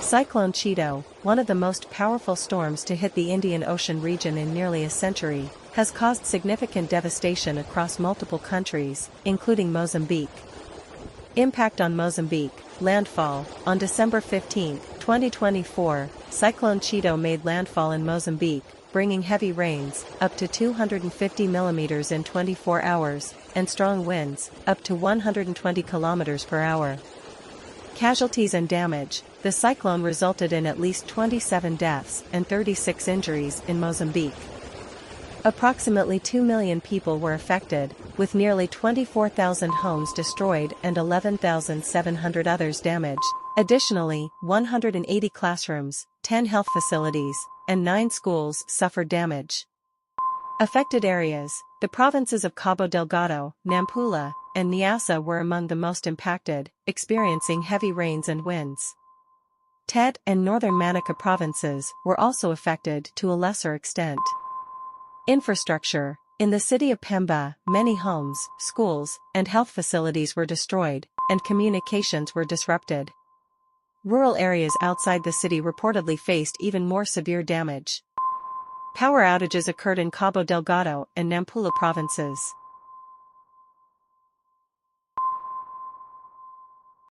Cyclone Chido, one of the most powerful storms to hit the Indian Ocean region in nearly a century, has caused significant devastation across multiple countries, including Mozambique. Impact on Mozambique. Landfall. On December 15, 2024, Cyclone Chido made landfall in Mozambique, bringing heavy rains, up to 250 millimeters in 24 hours, and strong winds, up to 120 kilometers per hour. Casualties and damage. The cyclone resulted in at least 27 deaths and 36 injuries in Mozambique. Approximately 2 million people were affected, with nearly 24,000 homes destroyed and 11,700 others damaged. Additionally, 180 classrooms, 10 health facilities, and 9 schools suffered damage. Affected areas. The provinces of Cabo Delgado, Nampula, and Niassa were among the most impacted, experiencing heavy rains and winds. Tete and northern Manica provinces were also affected to a lesser extent. Infrastructure. In the city of Pemba, many homes, schools, and health facilities were destroyed, and communications were disrupted. Rural areas outside the city reportedly faced even more severe damage. Power outages occurred in Cabo Delgado and Nampula provinces.